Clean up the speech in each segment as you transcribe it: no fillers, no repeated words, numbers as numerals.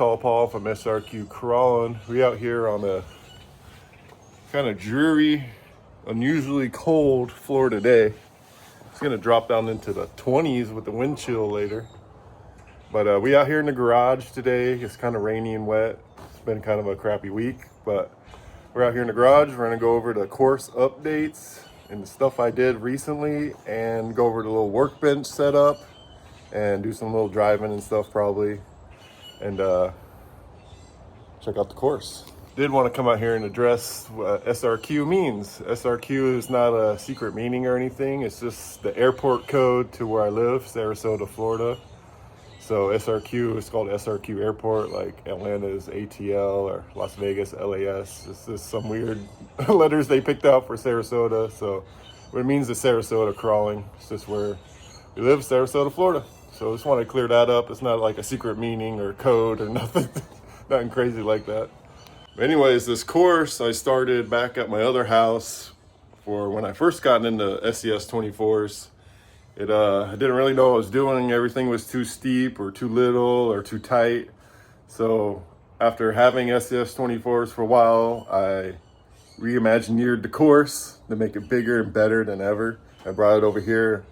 Tall Paul from SRQ Crawling. We out here on a kind of dreary, unusually cold Florida day. It's gonna drop down into the 20s with the wind chill later. But we out here in the garage today. It's kind of rainy and wet. It's been kind of a crappy week, but we're out here in the garage. We're gonna go over the course updates and the stuff I did recently and go over the little workbench setup and do some little driving and stuff probably. And check out the course. Did want to come out here and address what SRQ means. SRQ is not a secret meaning or anything. It's just the airport code to where I live, Sarasota, Florida. So SRQ is called SRQ Airport, like Atlanta is ATL or Las Vegas, LAS. It's just some weird letters they picked out for Sarasota. So what it means is Sarasota Crawling. It's just where we live, Sarasota, Florida. So I just want to clear that up. It's not like a secret meaning or code or nothing, nothing crazy like that. But anyways, this course I started back at my other house for when I first got into Scx24s. I didn't really know what I was doing. Everything was too steep or too little or too tight. So after having Scx24s for a while, I reimagineered the course to make it bigger and better than ever. I brought it over here.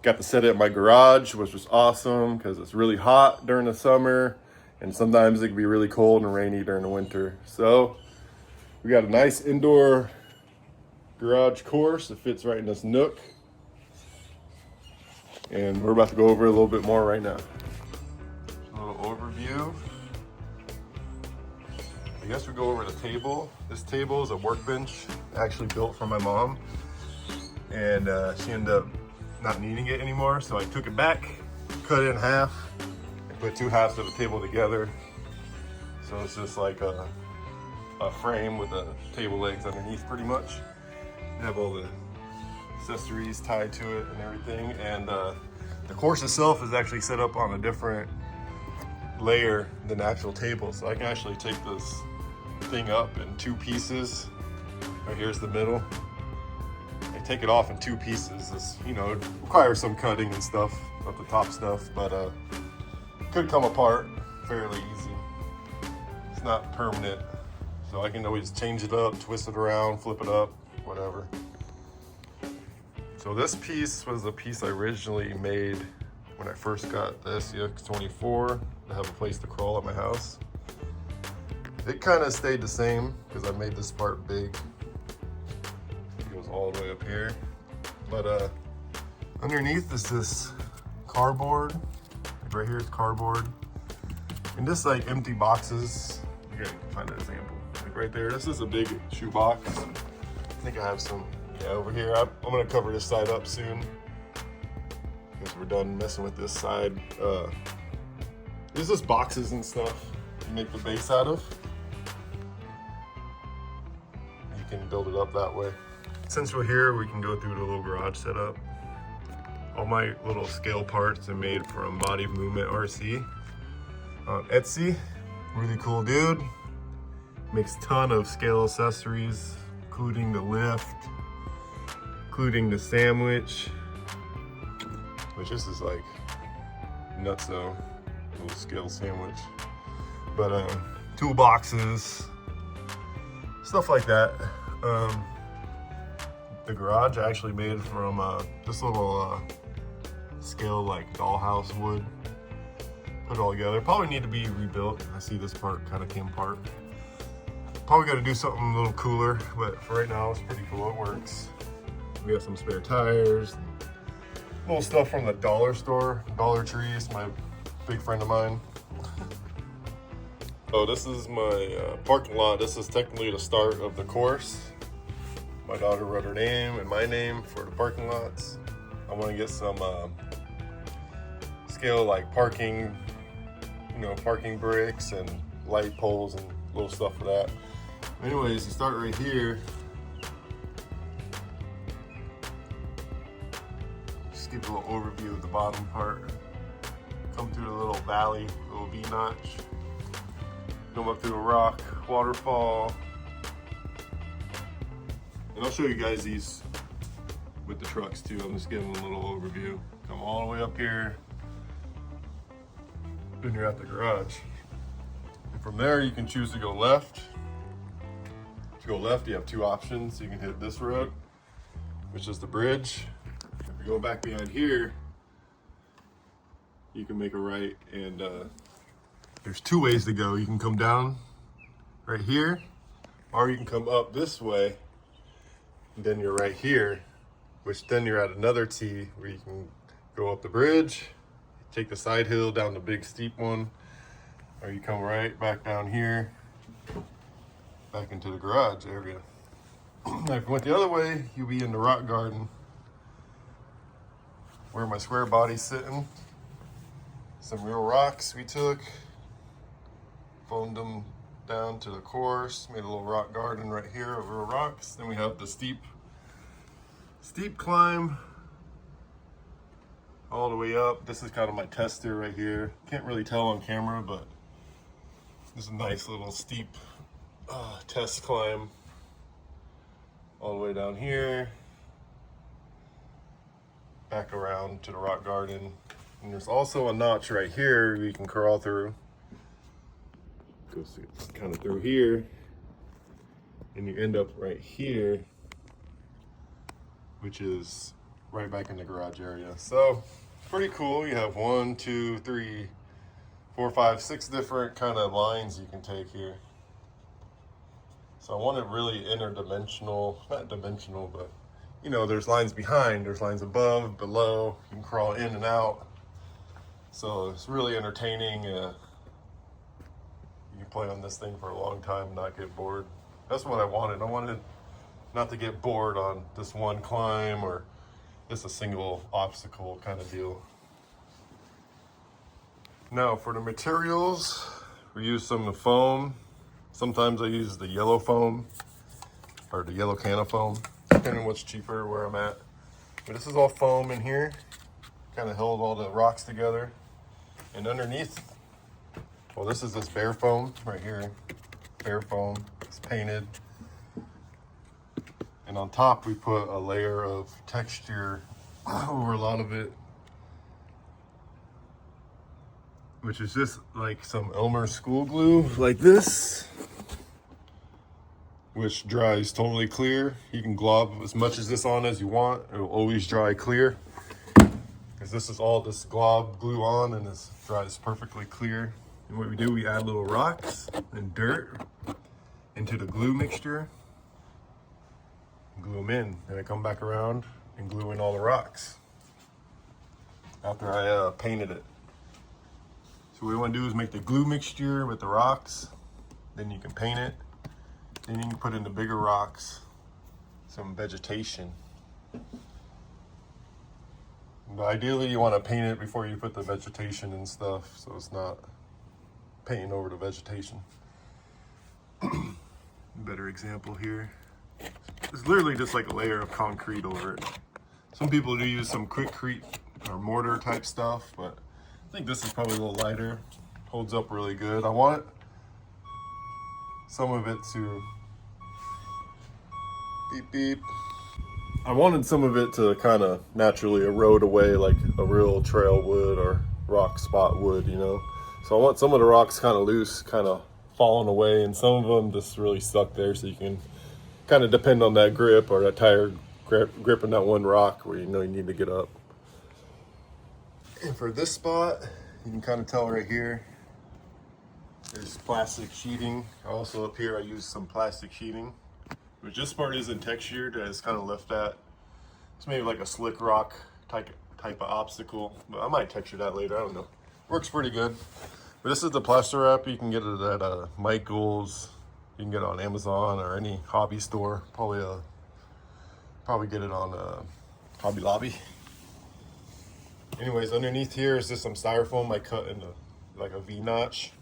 Got to set it in my garage, which was awesome because it's really hot during the summer and sometimes it can be really cold and rainy during the winter. So we got a nice indoor garage course that fits right in this nook. And we're about to go over a little bit more right now. A little overview. I guess we go over the table. This table is a workbench actually built for my mom. And she ended up not needing it anymore, so I took it back, cut it in half, and put two halves of the table together. So it's just like a frame with the table legs underneath pretty much. You have all the accessories tied to it and everything. And the course itself is actually set up on a different layer than the actual table. So I can actually take this thing up in two pieces. Right here's the middle. I take it off in two pieces. This, it requires some cutting and stuff, of the top stuff, but could come apart fairly easy. It's not permanent, so I can always change it up, twist it around, flip it up, whatever. So this piece was the piece I originally made when I first got the Scx24 to have a place to crawl at my house. It kind of stayed the same because I made this part big. All the way up here, but underneath is this cardboard. Right here is cardboard, and just like empty boxes. You can find an example. Like right there, this is a big shoe box. I think I have some. Yeah, over here. I'm gonna cover this side up soon because we're done messing with this side. There's just boxes and stuff you make the base out of. You can build it up that way. Since we're here, we can go through the little garage setup. All my little scale parts are made from Body Movement RC on Etsy. Really cool dude. Makes a ton of scale accessories, including the lift, including the sandwich, which this is like nutso, little scale sandwich. But toolboxes, stuff like that. The garage I actually made from this little scale like dollhouse wood. Put it all together. Probably need to be rebuilt. I see this part kind of came apart. Probably got to do something a little cooler, but for right now it's pretty cool. It works. We got some spare tires, little stuff from the dollar store, Dollar Tree. It's my big friend of mine. So this is my parking lot. This is technically the start of the course. My daughter wrote her name and my name for the parking lots. I want to get some scale like parking, parking bricks and light poles and little stuff for that. Anyways, you start right here. Just give a little overview of the bottom part. Come through the little valley, little V-notch. Come up through a rock, waterfall. And I'll show you guys these with the trucks too. I'm just giving a little overview. Come all the way up here. Then you're at the garage. From there, you can choose to go left. To go left, you have two options. You can hit this road, which is the bridge. If you go back behind here, you can make a right, and there's two ways to go. You can come down right here, or you can come up this way, and then you're right here, which then you're at another T where you can go up the bridge, take the side hill down the big steep one, or you come right back down here, back into the garage area. Now, if you went the other way, you'll be in the rock garden, where my square body's sitting. Some real rocks we took, foamed them down to the course, made a little rock garden right here of real rocks. Then we have the steep climb all the way up. This is kind of my tester right here. Can't really tell on camera, but this is a nice little steep test climb all the way down here, back around to the rock garden. And there's also a notch right here you can crawl through. Goes kind of through here, and you end up right here, which is right back in the garage area. So pretty cool. You have 1, 2, 3, 4, 5, 6 different kind of lines you can take here. So I want it really interdimensional, not dimensional, but you know, there's lines behind, there's lines above, below, you can crawl in and out. So it's really entertaining. You can play on this thing for a long time and not get bored. That's what I wanted. I wanted not to get bored on this one climb or just a single obstacle kind of deal. Now for the materials, we use some of the foam. Sometimes I use the yellow foam or the yellow can of foam, depending on what's cheaper where I'm at. But this is all foam in here, kind of held all the rocks together. And underneath, well, this is this bare foam right here, bare foam. It's painted. And on top, we put a layer of texture over a lot of it, which is just like some Elmer school glue like this, which dries totally clear. You can glob as much as this on as you want. It will always dry clear, because this is all this glob glue on, and this dries perfectly clear. And what we do, we add little rocks and dirt into the glue mixture, glue them in, and I come back around and glue in all the rocks after I painted it. So what we want to do is make the glue mixture with the rocks, then you can paint it, then you can put in the bigger rocks some vegetation. But ideally you want to paint it before you put the vegetation and stuff, so it's not painting over the vegetation. Better example here. It's literally just like a layer of concrete over it. Some people do use some quickcrete or mortar type stuff, but I think this is probably a little lighter. Holds up really good. I want some of it to beep beep. I wanted some of it to kind of naturally erode away like a real trail would or rock spot would, you know. So I want some of the rocks kind of loose, kind of falling away, and some of them just really stuck there, so you can kind of depend on that grip or that tire gripping that one rock where you know you need to get up. And for this spot, you can kind of tell right here, there's plastic sheeting. Also up here I used some plastic sheeting, which this part isn't textured. I just kind of left that. It's maybe like a slick rock type of obstacle, but I might texture that later, I don't know. Works pretty good. But this is the plaster wrap. You can get it at Michael's. You can get it on Amazon or any hobby store. Probably get it on Hobby Lobby. Anyways, underneath here is just some styrofoam I cut into like a V-notch.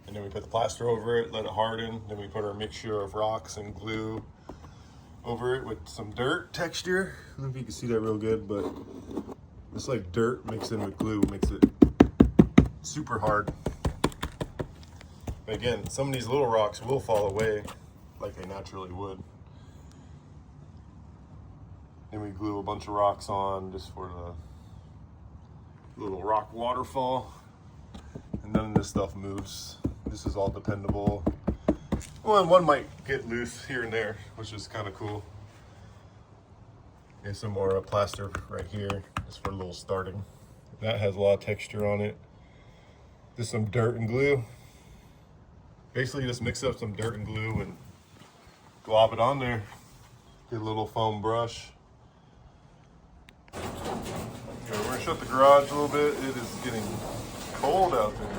And then we put the plaster over it, let it harden. Then we put our mixture of rocks and glue over it with some dirt texture. I don't know if you can see that real good, but it's like dirt mixed in with glue makes it super hard. But again, some of these little rocks will fall away like they naturally would. Then we glue a bunch of rocks on just for the little rock waterfall. And none of this stuff moves. This is all dependable. Well, and one might get loose here and there, which is kind of cool. There's some more plaster right here, just for a little starting. That has a lot of texture on it. Just some dirt and glue. Basically just mix up some dirt and glue and glob it on there. Get a little foam brush. Okay, we're gonna shut the garage a little bit. It is getting cold out there.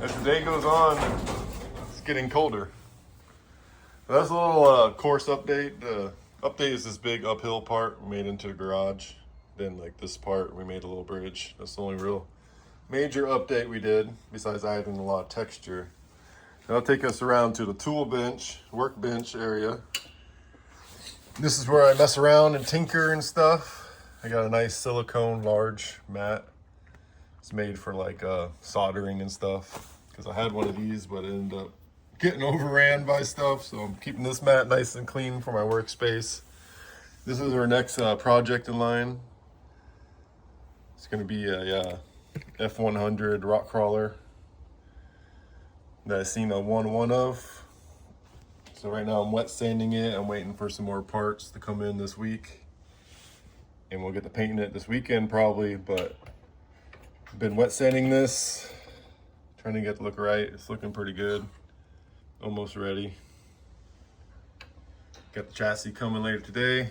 As the day goes on, it's getting colder. That's a little course update. The update is this big uphill part we made into the garage. Then like this part, we made a little bridge. That's the only real major update we did, besides adding a lot of texture. That'll take us around to the tool bench, workbench area. This is where I mess around and tinker and stuff. I got a nice silicone large mat. It's made for like soldering and stuff, because I had one of these, but it ended up getting overran by stuff. So I'm keeping this mat nice and clean for my workspace. This is our next project in line. It's gonna be a F100 rock crawler that I've seen a 1-1 of. So right now I'm wet sanding it. I'm waiting for some more parts to come in this week, and we'll get to painting it this weekend probably, but I've been wet sanding this, trying to get it to look right. It's looking pretty good. Almost ready. Got the chassis coming later today.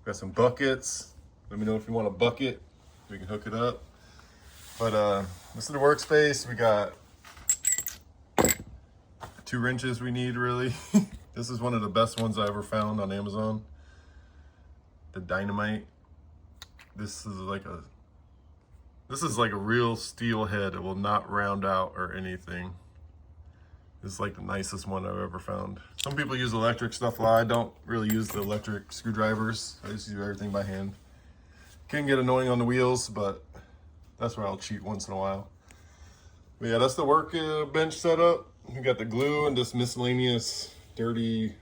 Got some buckets. Let me know if you want a bucket. We can hook it up. But this is the workspace. We got 2 wrenches we need, really. This is one of the best ones I ever found on Amazon. The Dynamite. This is like a real steel head. It will not round out or anything. This is like the nicest one I've ever found. Some people use electric stuff a lot. I don't really use the electric screwdrivers. I just do everything by hand. Can get annoying on the wheels, but that's where I'll cheat once in a while. But yeah, that's the work bench setup. We got the glue and this miscellaneous dirty,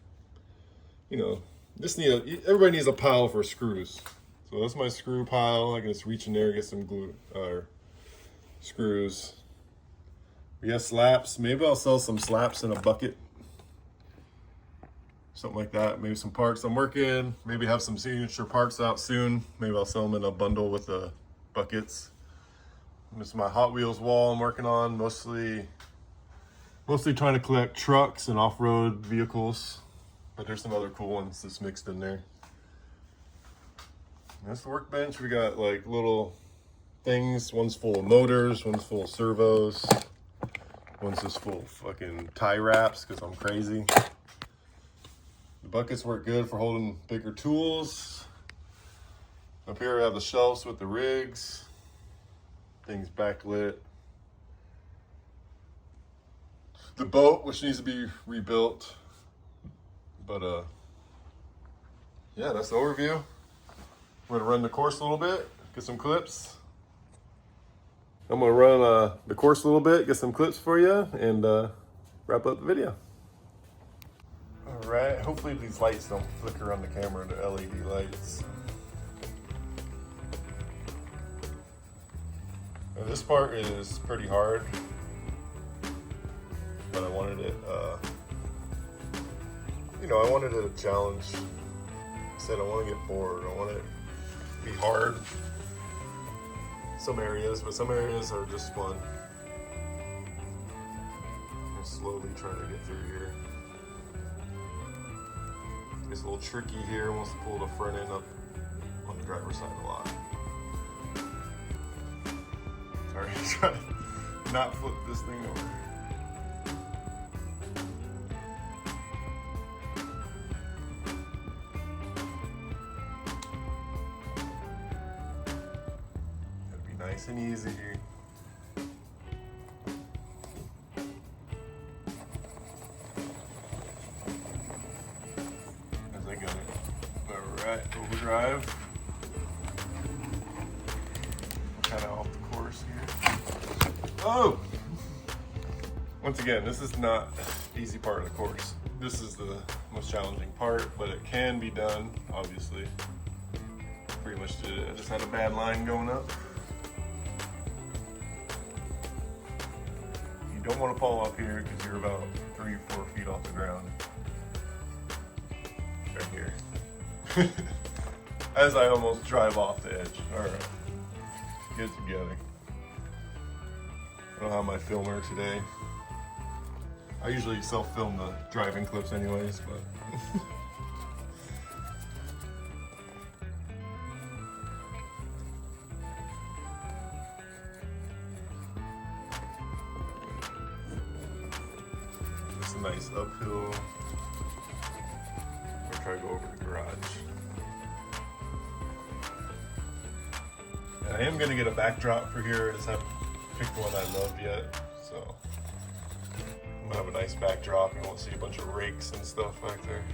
you know, everybody needs a pile for screws. So that's my screw pile. I can just reach in there, get some glue or screws. We have slaps. Maybe I'll sell some slaps in a bucket. Something like that. Maybe some parts I'm working. Maybe have some signature parts out soon. Maybe I'll sell them in a bundle with the buckets. This is my Hot Wheels wall I'm working on. Mostly trying to collect trucks and off-road vehicles. But there's some other cool ones that's mixed in there. And that's the workbench. We got like little things. One's full of motors. One's full of servos. One's just full of fucking tie wraps because I'm crazy. The buckets work good for holding bigger tools. Up here I have the shelves with the rigs. Things backlit. The boat, which needs to be rebuilt. But yeah, that's the overview. I'm gonna run the course a little bit, get some clips. I'm gonna run the course a little bit, get some clips for you, and wrap up the video. All right, hopefully these lights don't flicker on the camera, the LED lights. Now, this part is pretty hard, but I wanted it, I wanted it a challenge. I said I want to get bored, I want it to be hard. Some areas, but some areas are just fun. I'm slowly trying to get through here. It's a little tricky here. Wants to pull the front end up on the driver's side a lot. Sorry, try to not flip this thing over. Gotta be nice and easy here. As I got it. Alright, overdrive. Kind of off the course here. Oh! Once again, this is not the easy part of the course. This is the most challenging part, but it can be done, obviously. Pretty much did it. I just had a bad line going up. don't want to fall off here because you're about 3 or 4 feet off the ground. Right here. As I almost drive off the edge. Alright. Get it together. I don't have my filmer today. I usually self-film the driving clips anyways, but it's a nice uphill. We'll try to go over the garage. And I am gonna get a backdrop for here. I just haven't picked one I love yet, so I'm gonna have a nice backdrop. You won't see a bunch of rakes and stuff back there.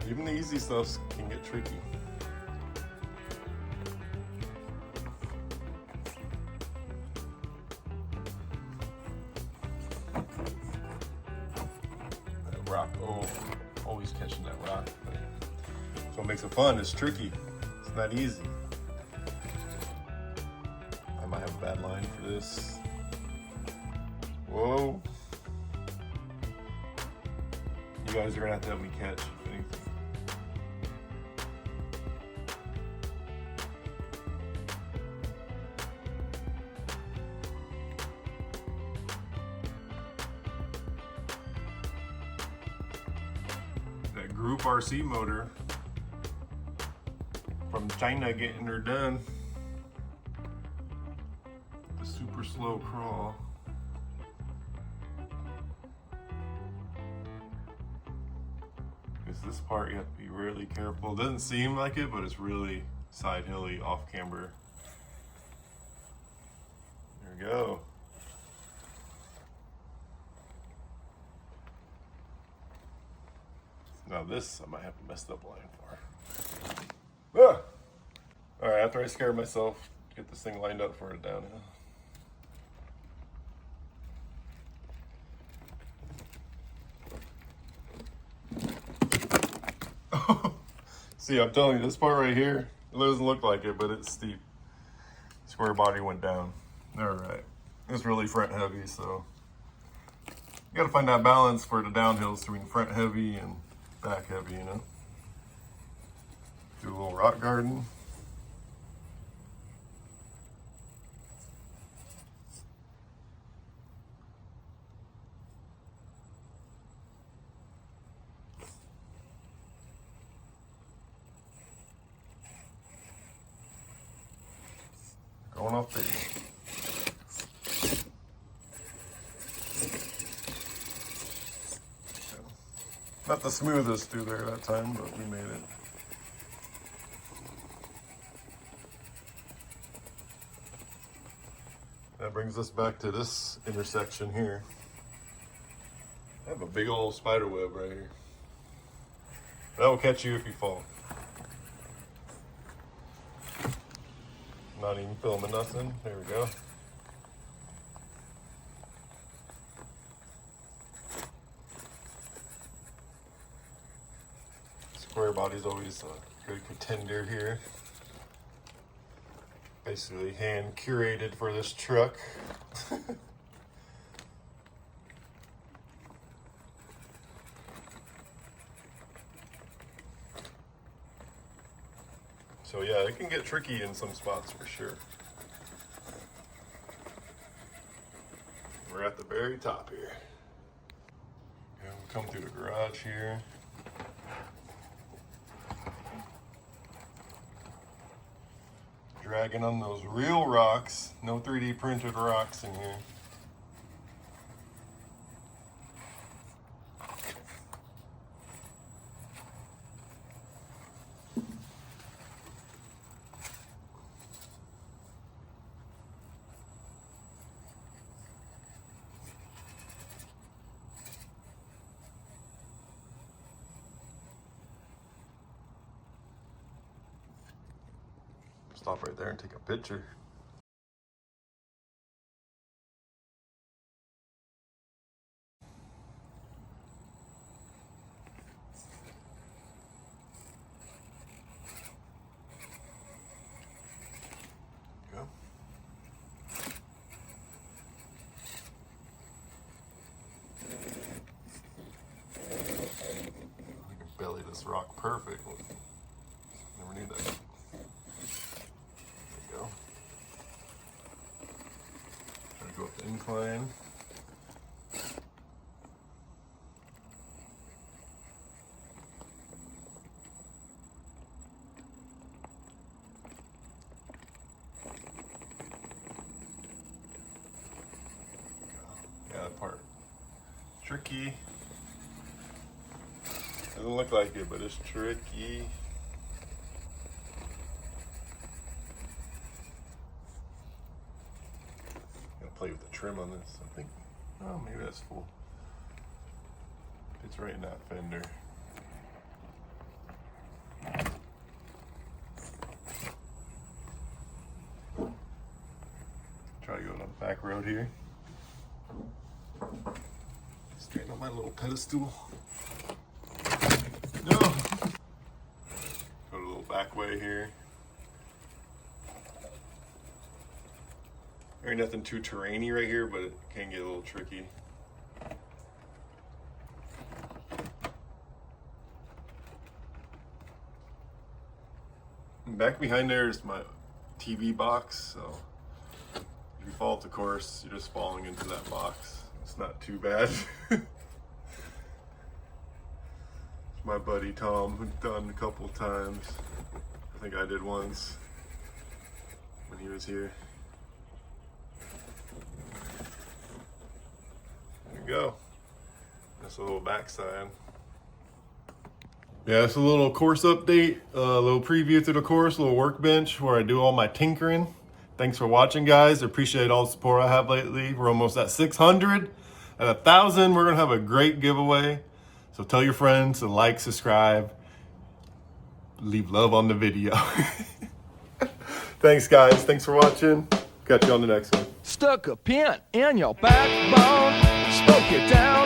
Even the easy stuff can get tricky. That rock, oh, always catching that rock. That's what makes it fun. It's tricky. It's not easy. I might have a bad line for this. Whoa. You guys are gonna have to help me catch, if anything. That Group RC motor from China getting her done. The super slow crawl. Because this part you have to be really careful. It doesn't seem like it, but it's really side hilly, off camber. There we go. Now this I might have a messed up line for. Ah! Alright, after I scare myself, get this thing lined up for a downhill. See, I'm telling you, this part right here, it doesn't look like it, but it's steep. Square body went down. Alright. It's really front heavy, so you gotta find that balance for the downhills between front heavy and back heavy, you know? Do a little rock garden. Going off the not the smoothest through there that time, but we made it. That brings us back to this intersection here. I have a big old spider web right here. That will catch you if you fall. Not even filming nothing. There we go. Square body's always a good contender here. Basically hand curated for this truck. So yeah, it can get tricky in some spots for sure. We're at the very top here. Yeah, we come through the garage here. Dragging on those real rocks, no 3D printed rocks in here. Stop right there and take a picture. rock perfectly. Never knew that. There you go. Try to go up the incline. Yeah, that part. Tricky. Doesn't look like it, but it's tricky. Gotta play with the trim on this. I think, oh, maybe that's full. It's right in that fender. Try to go on the back road here. Straighten up my little pedestal. No! Go a little back way here. There ain't nothing too terrainy right here, but it can get a little tricky. And back behind there is my TV box, so if you fall off the course, you're just falling into that box. It's not too bad. My buddy Tom had done a couple times. I think I did once when he was here. There you go. That's a little backside. Yeah, it's a little course update, a little preview to the course, a little workbench where I do all my tinkering. Thanks for watching, guys. I appreciate all the support I have lately. We're almost at 600. At 1,000, we're gonna have a great giveaway. So tell your friends to like, subscribe, leave love on the video. Thanks, guys. Thanks for watching. Catch you on the next one. Stuck a pin in your backbone, spoke it down.